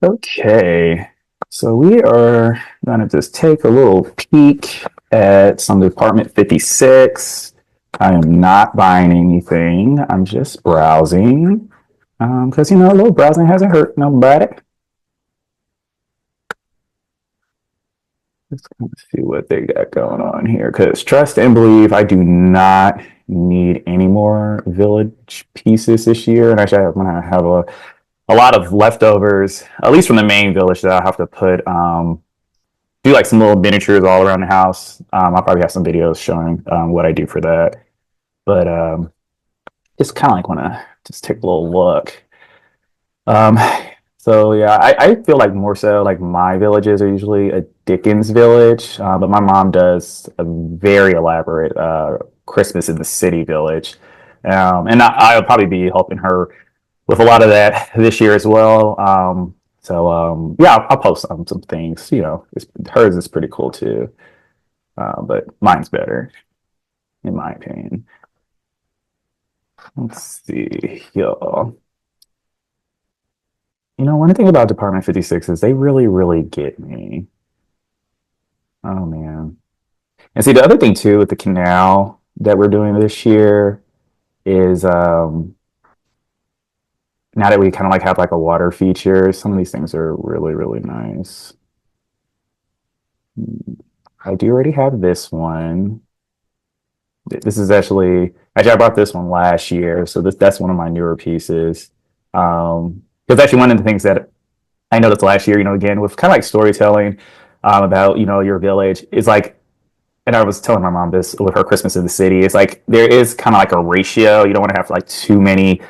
Okay, so we are gonna just take a little peek at some Department 56. I am not buying anything. I'm just browsing. Because a little browsing hasn't hurt nobody. Let's kind of see what they got going on here. Because trust and believe, I do not need any more village pieces this year, and actually I'm gonna have a lot of leftovers, at least from the main village that I have to put do like some little miniatures all around the house. I'll probably have some videos showing what I do for that. But just kind of like want to just take a little look. Um, so yeah, I feel like more so like my villages are usually a Dickens village, but my mom does a very elaborate Christmas in the city village, and I'll probably be helping her with a lot of that this year as well. Yeah, I'll post some things. Hers is pretty cool too, but mine's better in my opinion. Let's see, y'all. One thing about Department 56 is they really, really get me. Oh man. And see, the other thing too with the canal that we're doing this year is now that we kind of like have like a water feature, some of these things are really, really nice. I do already have this one. This is actually I bought this one last year, so that's one of my newer pieces. Because actually one of the things that I noticed last year, again with kind of like storytelling about your village is like, and I was telling my mom this with her Christmas in the city. It's like there is kind of like a ratio. You don't want to have like too many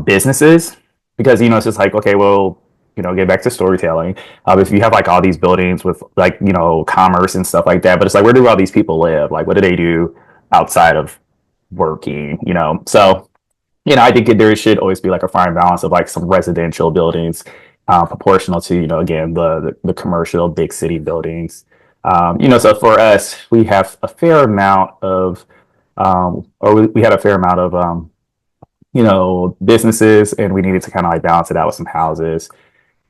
businesses because it's just like okay, well, get back to storytelling. If you have like all these buildings with like commerce and stuff like that, but it's like where do all these people live? Like what do they do outside of working? So I think there should always be like a fine balance of like some residential buildings, proportional to again the commercial big city buildings. So for us, we have a fair amount of, or we had a fair amount of businesses, and we needed to kind of like balance it out with some houses.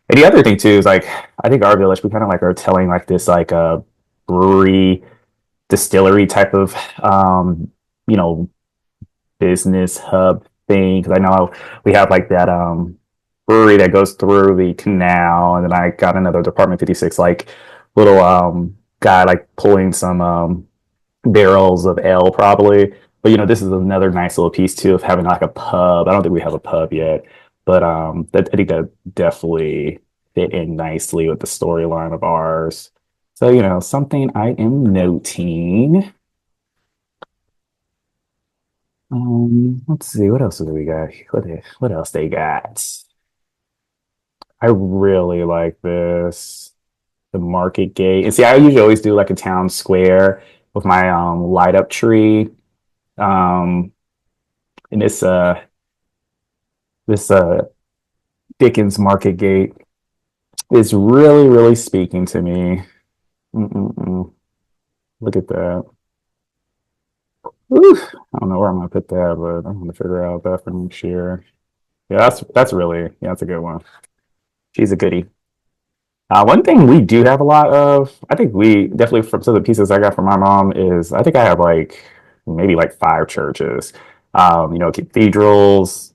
And the other thing too is like I think our village we kind of like are telling like this like a brewery distillery type of you know business hub thing because I know we have like that brewery that goes through the canal, and then I got another Department 56 like little guy like pulling some barrels of ale probably. But this is another nice little piece too of having like a pub. I don't think we have a pub yet, but I think that definitely fit in nicely with the storyline of ours. So something I am noting. Let's see, what else do we got? What else they got? I really like this. The market gate. And see, I usually always do like a town square with my light up tree. Um and this Dickens market gate is really, really speaking to me. Mm-mm-mm. Look at that. Oof. I don't know where I'm gonna put that, but I'm gonna figure out that for next year. Yeah, that's really that's a good one. She's a goodie. One thing we do have a lot of, I think we definitely from some of the pieces I got from my mom is I think I have like maybe like five churches. Cathedrals,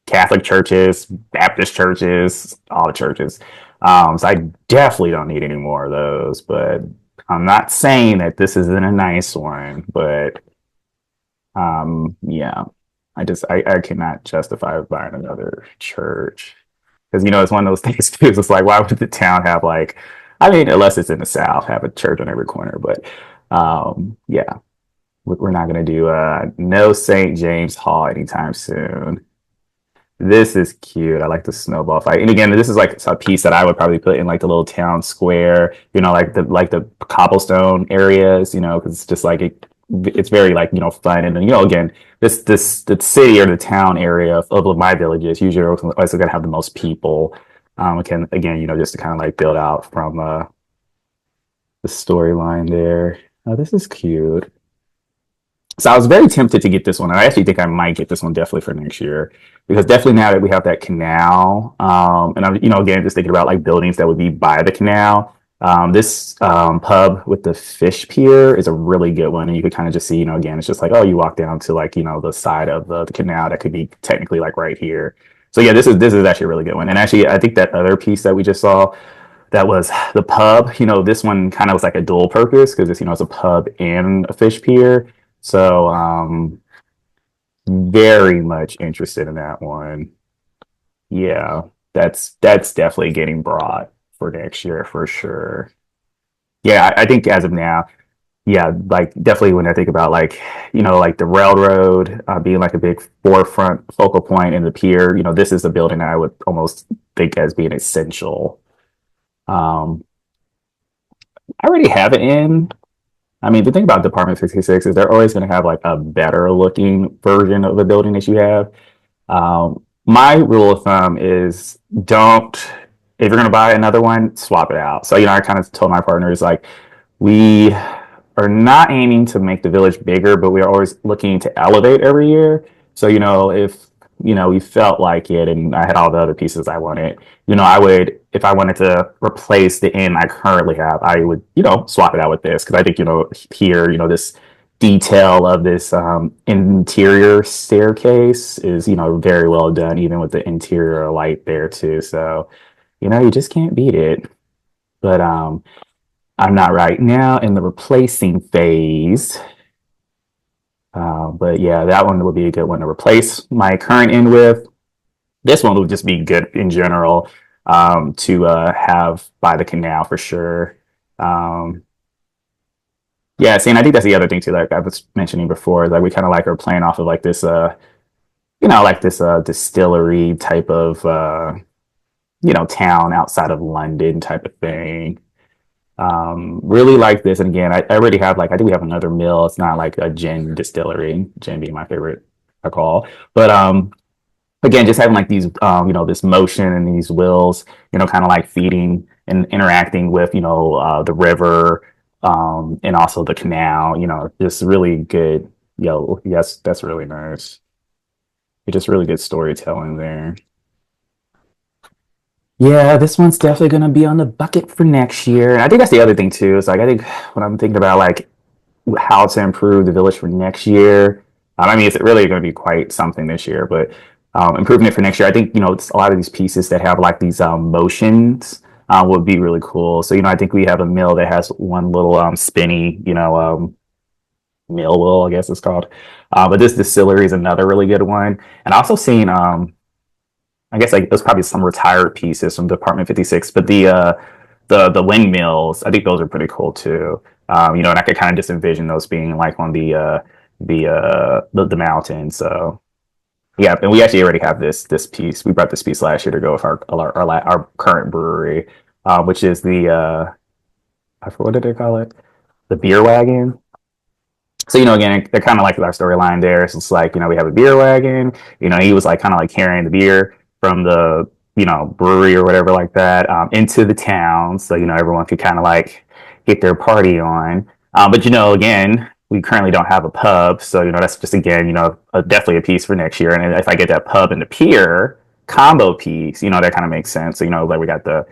Catholic churches, Baptist churches, all the churches. So I definitely don't need any more of those, but I'm not saying that this isn't a nice one, but yeah, I cannot justify buying another church because it's one of those things too. It's like why would the town have like, I mean, unless it's in the South, have a church on every corner. But yeah, we're not gonna do no St. James Hall anytime soon. This is cute. I like the snowball fight. And again, this is like a piece that I would probably put in like the little town square, like the cobblestone areas, because it's just like it's very like, fun. And then, again, this the city or the town area of my villages usually also gonna have the most people. Can again, just to kind of like build out from the storyline there. Oh, this is cute. So I was very tempted to get this one. And I actually think I might get this one definitely for next year because definitely now that we have that canal, and I'm again just thinking about like buildings that would be by the canal. This pub with the fish pier is a really good one, and you could kind of just see again it's just like, oh, you walk down to like the side of the canal that could be technically like right here. So yeah, this is actually a really good one. And actually, I think that other piece that we just saw that was the pub. This one kind of was like a dual purpose because it's a pub and a fish pier. So very much interested in that one. Yeah, that's definitely getting brought for next year for sure. Yeah, I think as of now, yeah, like definitely when I think about like like the railroad being like a big forefront focal point in the pier, this is a building that I would almost think as being essential. Um, I already have it in. I mean, the thing about Department 66 is they're always going to have like a better looking version of the building that you have. My rule of thumb is don't, if you're going to buy another one, swap it out. So, I kind of told my partners like, we are not aiming to make the village bigger, but we are always looking to elevate every year. So, if, we felt like it and I had all the other pieces I wanted, I would, if I wanted to replace the inn I currently have, I would, swap it out with this. Cause I think, here, this detail of this interior staircase is, very well done, even with the interior light there too. So, you just can't beat it. But I'm not right now in the replacing phase. But yeah, that one would be a good one to replace my current in with. This one would just be good in general to have by the canal for sure. Um, yeah, see, and I think that's the other thing too, like I was mentioning before, like we kind of like are playing off of like this, like this distillery type of, town outside of London type of thing. Really like this. And again, I already have like, I think we have another mill. It's not like a gin distillery, gin being my favorite alcohol. But again, just having like these, this motion and these wheels, kind of like feeding and interacting with, the river, and also the canal, just really good. Yes, that's really nice. It's just really good storytelling there. Yeah, this one's definitely gonna be on the bucket for next year. And I think that's the other thing too. Is like I think when I'm thinking about like how to improve the village for next year, I mean it's really going to be quite something this year. But improving it for next year, I think it's a lot of these pieces that have like these motions would be really cool. So I think we have a mill that has one little spinny mill wheel, I guess it's called. But this distillery is another really good one. And I also seen I guess like those probably some retired pieces from Department 56, but the windmills, I think those are pretty cool too. And I could kind of just envision those being like on the mountain. So yeah, and we actually already have this piece. We brought this piece last year to go with our current brewery, which is the I forgot what did they call it? The beer wagon. So again, they're kind of like our storyline there. So it's like we have a beer wagon. He was like kind of like carrying the beer from the brewery or whatever like that into the town, so everyone could kind of like get their party on. But again, we currently don't have a pub, so that's just again definitely a piece for next year. And if I get that pub and the pier combo piece, that kind of makes sense. So like we got the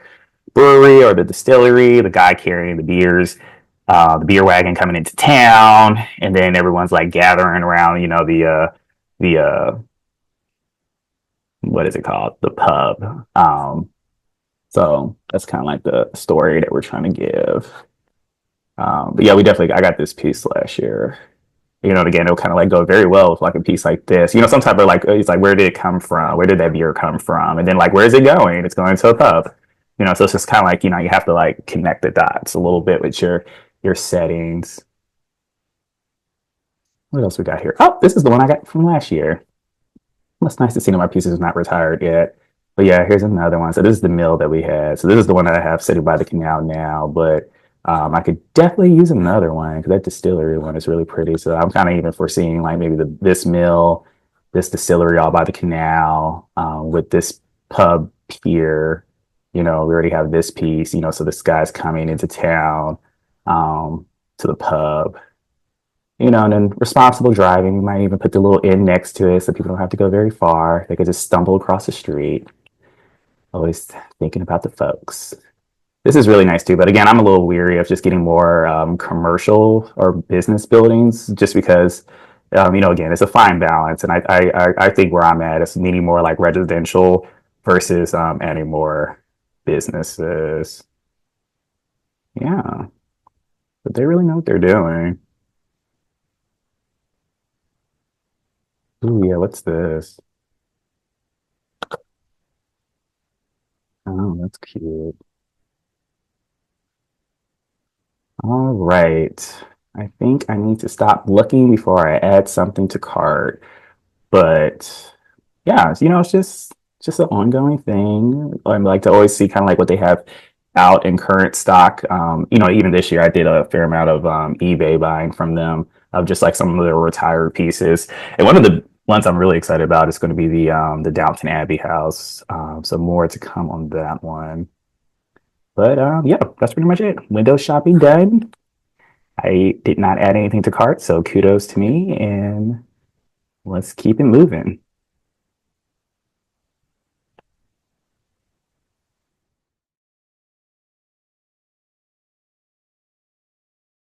brewery or the distillery, the guy carrying the beers, the beer wagon coming into town, and then everyone's like gathering around, the what is it called? The pub. So that's kind of like the story that we're trying to give. But yeah, we definitely I got this piece last year. And again, it'll kind of like go very well with like a piece like this. Some type of like it's like where did it come from? Where did that beer come from? And then like where is it going? It's going to a pub. So it's just kind of like you have to like connect the dots a little bit with your settings. What else we got here? Oh, this is the one I got from last year. Well, it's nice to see that my piece is not retired yet. But yeah, here's another one. So this is the mill that we had. So this is the one that I have sitting by the canal now. But I could definitely use another one because that distillery one is really pretty. So I'm kind of even foreseeing like maybe this mill, this distillery all by the canal with this pub here. We already have this piece. So this guy's coming into town to the pub. And then responsible driving. You might even put the little inn next to it so people don't have to go very far. They could just stumble across the street. Always thinking about the folks. This is really nice too, but again, I'm a little weary of just getting more commercial or business buildings, just because, again, it's a fine balance, and I think where I'm at is needing more like residential versus adding more businesses. Yeah, but they really know what they're doing. Ooh, yeah, what's this? Oh, that's cute. All right. I think I need to stop looking before I add something to cart. But yeah, it's just an ongoing thing. I like to always see kind of like what they have out in current stock. Even this year I did a fair amount of eBay buying from them of just like some of their retired pieces. And one of the ones I'm really excited about is going to be the Downton Abbey house. So more to come on that one. But yeah, that's pretty much it. Window shopping done. I did not add anything to cart, so kudos to me, and let's keep it moving.